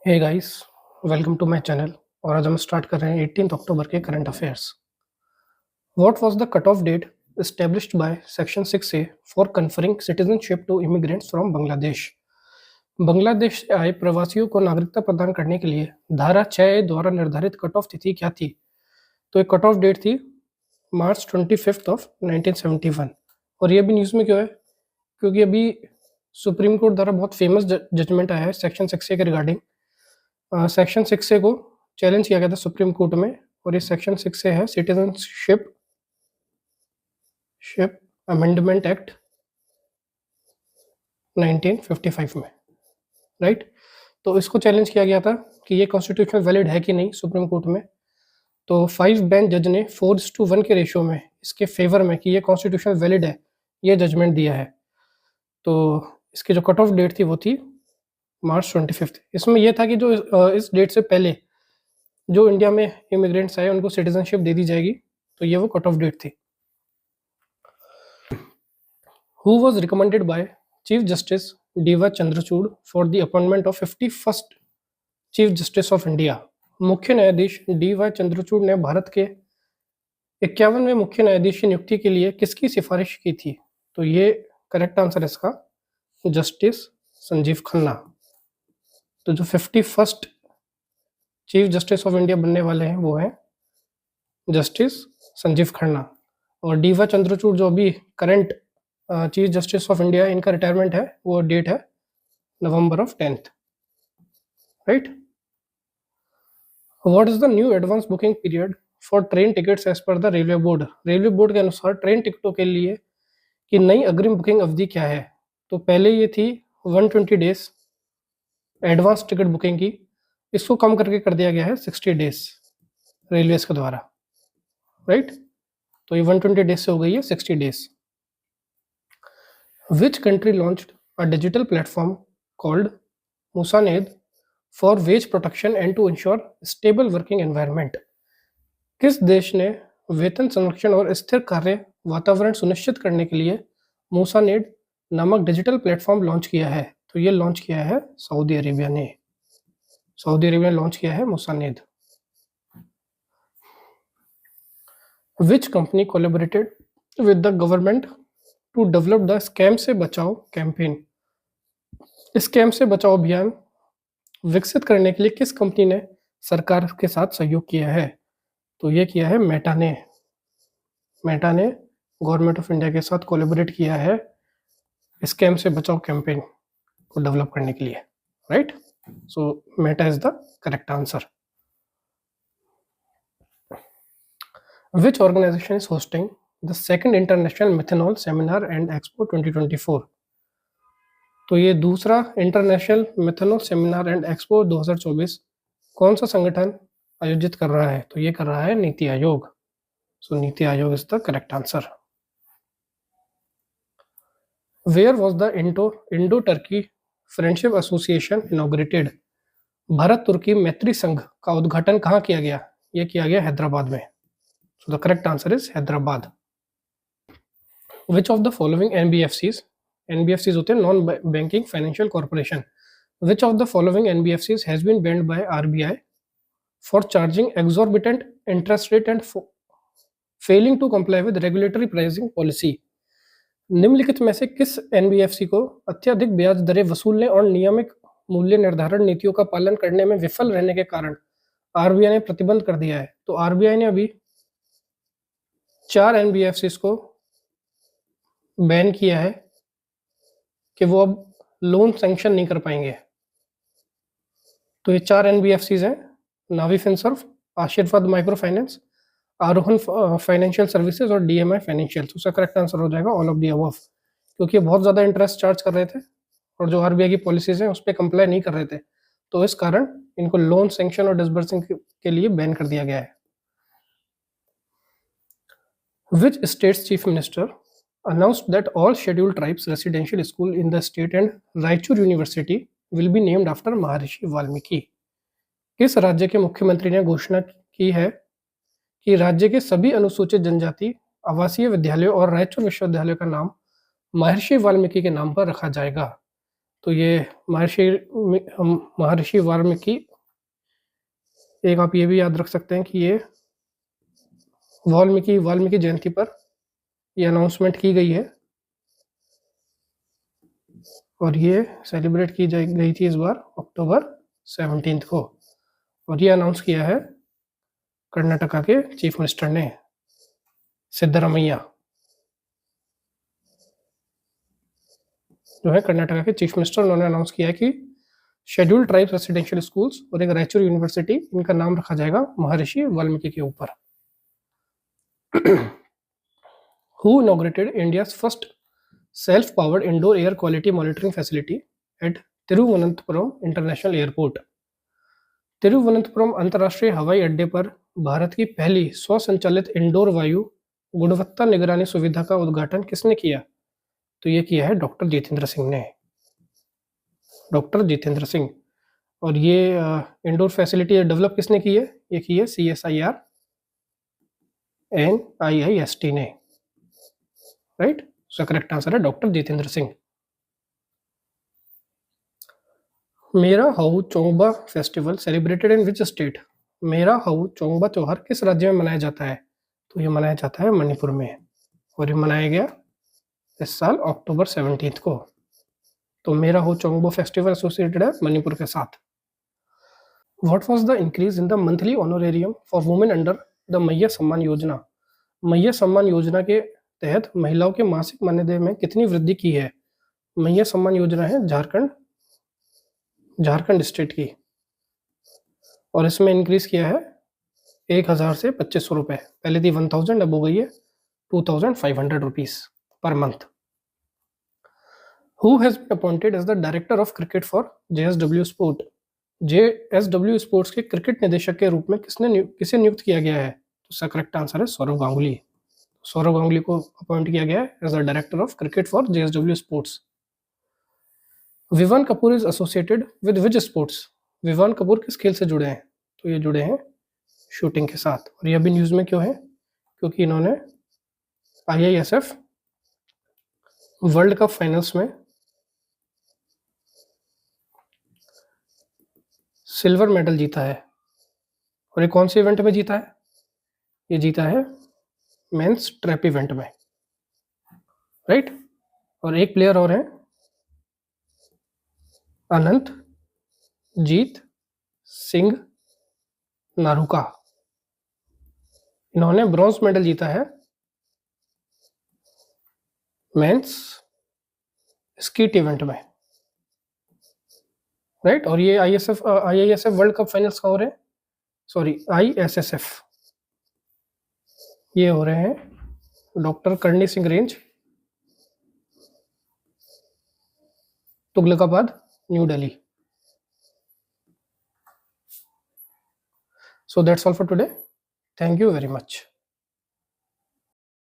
Hey guys, welcome to my channel. और आज हम स्टार्ट कर रहे हैं 18 अक्टूबर के current affairs. What was the cut off date established by section 6A for conferring citizenship to immigrants from Bangladesh? Bangladesh से आए प्रवासियों को नागरिकता प्रदान करने के लिए धारा 6A द्वारा निर्धारित कट ऑफ तिथि क्या थी? तो एक कट ऑफ डेट थी मार्च 25 ऑफ 1971। और ये भी न्यूज़ में क्यों है? क्योंकि अभी सुप्रीम कोर्ट द्वारा बहुत फेमस जजमेंट आया है सेक्शन 6A के रिगार्डिंग। सेक्शन 6A को चैलेंज किया गया था सुप्रीम कोर्ट में, और ये सेक्शन 6A है सिटीजनशिप अमेंडमेंट एक्ट 1955 में, राइट। तो इसको चैलेंज किया गया था कि ये कॉन्स्टिट्यूशनल वैलिड है कि नहीं सुप्रीम कोर्ट में। तो 5 बेंच जज ने 4:1 के रेशियो में इसके फेवर में कि ये कॉन्स्टिट्यूशनल वैलिड है, ये जजमेंट दिया है। तो इसकी जो कट ऑफ डेट थी वो थी मार्च 25। इसमें यह था कि जो इस डेट से पहले जो इंडिया में इमिग्रेंट्स आए उनको सिटीजनशिप दे दी जाएगी, तो ये वो कट ऑफ डेट थी। Who was recommended by Chief Justice D.Y. Chandrachud for the appointment of 51st chief justice of India? मुख्य न्यायाधीश D.Y. चंद्रचूड़ ने भारत के 51वें मुख्य न्यायाधीश की नियुक्ति के लिए किसकी सिफारिश की थी? तो ये करेक्ट आंसर है इसका जस्टिस संजीव खन्ना। तो जो 51st chief justice of India बनने वाले हैं वो हैं जस्टिस संजीव खन्ना। और D.Y. चंद्रचूड़ जो अभी current chief justice of India, इनका रिटायरमेंट है, वो डेट है November of 10th, right. What is the new advance booking period for train tickets as per the railway board? Railway board के अनुसार ट्रेन टिकटों के लिए की नई अग्रिम बुकिंग अवधि क्या है? तो पहले ये थी 120 डेज एडवांस टिकट बुकिंग की, इसको कम करके कर दिया गया है 60 डेज रेलवेज के द्वारा, राइट। तो ये 120 डेज से हो गई है 60 days. Which country launched a digital platform called Musanet for wage protection and to ensure stable working environment? किस देश ने वेतन संरक्षण और स्थिर कार्य वातावरण सुनिश्चित करने के लिए मूसानेड नामक डिजिटल प्लेटफॉर्म लॉन्च किया है? तो ये लॉन्च किया है सऊदी अरेबिया ने। सऊदी अरेबिया ने लॉन्च किया है Musaned. Which company collaborated with the government to develop the scam से बचाओ कैंपेन? स्कैम से बचाओ अभियान विकसित करने के लिए किस कंपनी ने सरकार के साथ सहयोग किया है? तो ये किया है मेटा ने। मेटा ने गवर्नमेंट ऑफ इंडिया के साथ कोलैबोरेट किया है स्कैम से बचाओ कैंपेन को डेवलप करने के लिए, right. So Meta is the correct answer. Which organization is hosting the second international methanol seminar and expo 2024? तो ये दूसरा international methanol seminar and expo 2024 कौन सा संगठन आयोजित कर रहा है? तो ये कर रहा है NITI Aayog. So NITI Aayog is the correct answer. Where was the Indo Turkey friendship association inaugurated? Bharat तुर्की मैत्री संघ का उद्घाटन कहाँ किया गया? ये किया गया हैदराबाद में। So the correct answer is Hyderabad. Which of the following NBFCs होते हैं non banking financial corporation. Which of the following NBFCs has been banned by RBI for charging exorbitant interest rate and failing to comply with regulatory pricing policy? निम्नलिखित में से किस NBFC को अत्यधिक ब्याज दरें वसूलने और नियमित मूल्य निर्धारण नीतियों का पालन करने में विफल रहने के कारण आरबीआई ने प्रतिबंध कर दिया है? तो आरबीआई ने अभी 4 एनबीएफसीज को बैन किया है कि वो अब लोन सैंक्शन नहीं कर पाएंगे। तो ये 4 एनबीएफसीज हैं नावी फिनसर्व, आशीर्वाद माइक्रो फाइनेंस, आरोहन फाइनेंशियल सर्विसेज और डीएमआई फाइनेंशियल। तो उसका करेक्ट आंसर हो जाएगा ऑल ऑफ दी अबव, क्योंकि बहुत ज़्यादा इंटरेस्ट चार्ज कर रहे थे और जो आरबीआई की पॉलिसीज हैं उस पर कंप्लाई नहीं कर रहे थे, तो इस कारण इनको लोन सैंक्शन और डिसबर्सिंग के लिए बैन कर दिया गया है। Which states chief minister announced that all scheduled tribes residential school in the state and Raichur University will be named after महर्षि वाल्मीकि? किस राज्य के मुख्यमंत्री ने घोषणा की है कि राज्य के सभी अनुसूचित जनजाति आवासीय विद्यालयों और रायचूर विश्वविद्यालय का नाम महर्षि वाल्मीकि के नाम पर रखा जाएगा? तो ये महर्षि वाल्मीकि, एक आप ये भी याद रख सकते हैं कि ये वाल्मीकि जयंती पर ये अनाउंसमेंट की गई है और ये सेलिब्रेट की गई थी इस बार अक्टूबर 17 को, और ये अनाउंस किया है कर्नाटका के चीफ मिनिस्टर ने, सिद्धरामैया जो है कर्नाटका के चीफ मिनिस्टर, उन्होंने अनाउंस किया है कि शेड्यूल्ड ट्राइब्स रेसिडेंशियल स्कूल्स और एक रायचूर यूनिवर्सिटी, इनका नाम रखा जाएगा महर्षि वाल्मीकि के ऊपर। Who inaugurated India's first self-powered indoor air quality monitoring facility at Thiruvananthapuram international airport? Thiruvananthapuram अंतर्राष्ट्रीय हवाई अड्डे पर भारत की पहली स्वसंचालित इंडोर वायु गुणवत्ता निगरानी सुविधा का उद्घाटन किसने किया? तो ये किया है डॉक्टर जितेंद्र सिंह ने, डॉक्टर जितेंद्र सिंह। और ये इंडोर फैसिलिटी डेवलप किसने की है? ये की है CSIR NIIST ने, राइट। सो करेक्ट आंसर है डॉक्टर जितेंद्र सिंह। मेरा how Chongba festival celebrated in which state? मेरा हाउ चोंगबा त्योहार किस राज्य में मनाया जाता है? तो ये मनाया जाता है मणिपुर में, और ये मनाया गया इस साल अक्टूबर 17 को। तो मेरा हाउ चोंगबा फेस्टिवल एसोसिएटेड है मणिपुर के साथ। What was the increase in the monthly honorarium for women under the मैया सम्मान योजना? मैया सम्मान योजना के तहत महिलाओं के मासिक मानदेय में कितनी वृद्धि की है? मैया सम्मान योजना है झारखंड स्टेट की, और इसमें इंक्रीज किया है 1000 से 2500 रुपए। पहले थी 1000, अब हो गई है 2500 rupees per month. Who has been appointed as the director of cricket for JSW Sport? JSW sports के क्रिकेट निदेशक के रूप में किसे नियुक्त किया गया है? तो इसका करेक्ट आंसर है सौरव गांगुली। सौरव गांगुली को अपॉइंट किया गया है as the director of cricket for JSW sports. Vivan Kapoor is associated with which sports? Vivan Kapoor किस खेल से जुड़े हैं? तो ये जुड़े हैं शूटिंग के साथ। और ये अभी न्यूज़ में क्यों है? क्योंकि इन्होंने IISF वर्ल्ड कप फाइनल्स में सिल्वर मेडल जीता है। और ये कौन से इवेंट में जीता है? ये जीता है मेंस ट्रैप इवेंट में, राइट। और एक प्लेयर और है अनंत जीत सिंह नारूका, इन्होंने ब्रॉन्ज मेडल जीता है मेंस स्कीट इवेंट में, राइट। और ये IISF वर्ल्ड कप फाइनल्स का हो रहे हैं, सॉरी ISSF, ये हो रहे हैं doctor Karni Singh range, Tughlakabad, new Delhi. So that's all for today. Thank you very much.